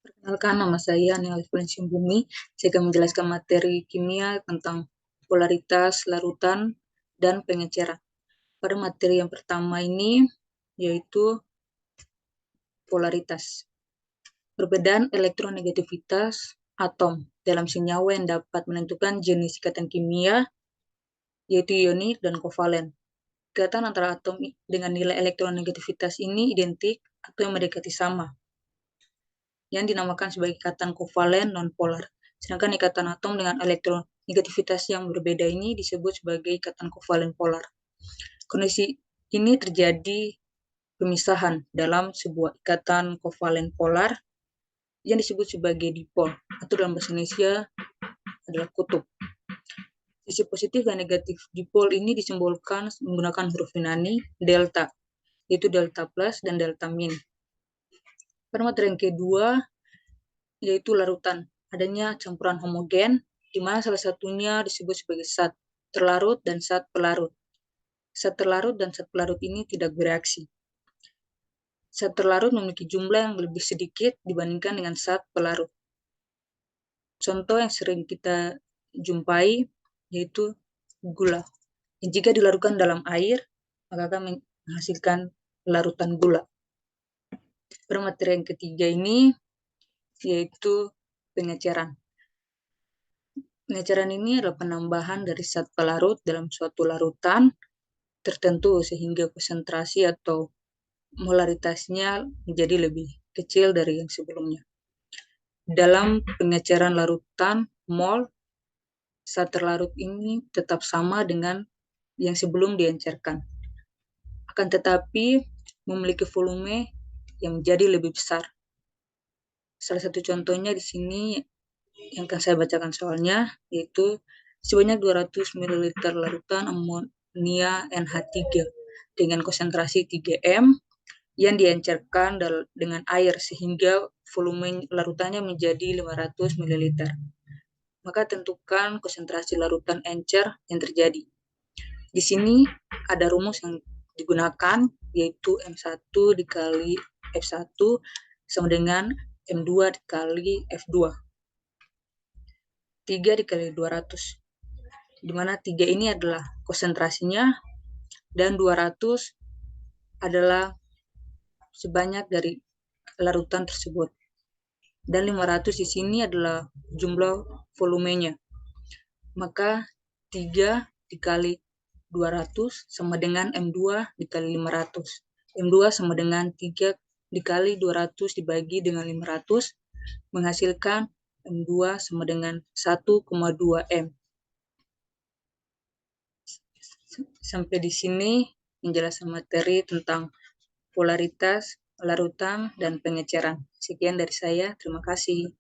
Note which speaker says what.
Speaker 1: Perkenalkan, nama saya Nia Alifin Bumi. Saya akan menjelaskan materi kimia tentang polaritas, larutan, dan pengecaran. Pada materi yang pertama ini, yaitu polaritas. Perbedaan elektronegativitas atom dalam senyawa yang dapat menentukan jenis ikatan kimia, yaitu ionik dan kovalen. Ikatan antara atom dengan nilai elektronegativitas ini identik atau yang mendekati sama, yang dinamakan sebagai ikatan kovalen nonpolar. Sedangkan ikatan atom dengan elektronegativitas yang berbeda ini disebut sebagai ikatan kovalen polar. Kondisi ini terjadi pemisahan dalam sebuah ikatan kovalen polar yang disebut sebagai dipol, atau dalam bahasa Indonesia adalah kutub. Sisi positif dan negatif dipol ini disimbolkan menggunakan huruf Yunani delta, yaitu delta plus dan delta min. Pada materi yang kedua, yaitu larutan. Adanya campuran homogen, di mana salah satunya disebut sebagai zat terlarut dan zat pelarut. Zat terlarut dan zat pelarut ini tidak bereaksi. Zat terlarut memiliki jumlah yang lebih sedikit dibandingkan dengan zat pelarut. Contoh yang sering kita jumpai yaitu gula. Jika dilarutkan dalam air, maka akan menghasilkan larutan gula. Pada materi yang ketiga ini yaitu pengecaran. Pengecaran ini adalah penambahan dari zat pelarut dalam suatu larutan tertentu sehingga konsentrasi atau molaritasnya menjadi lebih kecil dari yang sebelumnya. Dalam pengecaran larutan mol, zat terlarut ini tetap sama dengan yang sebelum diencerkan. Akan tetapi memiliki volume yang menjadi lebih besar. Salah satu contohnya di sini yang akan saya bacakan soalnya, yaitu sebanyak 200 ml larutan amonia NH3 dengan konsentrasi 3M yang diencerkan dengan air sehingga volume larutannya menjadi 500 ml. Maka tentukan konsentrasi larutan encer yang terjadi. Di sini ada rumus yang digunakan, yaitu M1 dikali F1 sama dengan M2 dikali F2. 3 dikali 200, di mana 3 ini adalah konsentrasinya dan 200 adalah sebanyak dari larutan tersebut. Dan 500 di sini adalah jumlah volumenya. Maka 3 dikali 200 sama dengan M2 dikali 500. M2 sama dengan 3 dikali 200 dibagi dengan 500, menghasilkan M2 sama dengan 1,2 M. Sampai di sini penjelasan materi tentang polaritas, larutan, dan pengecaran. Sekian dari saya, terima kasih.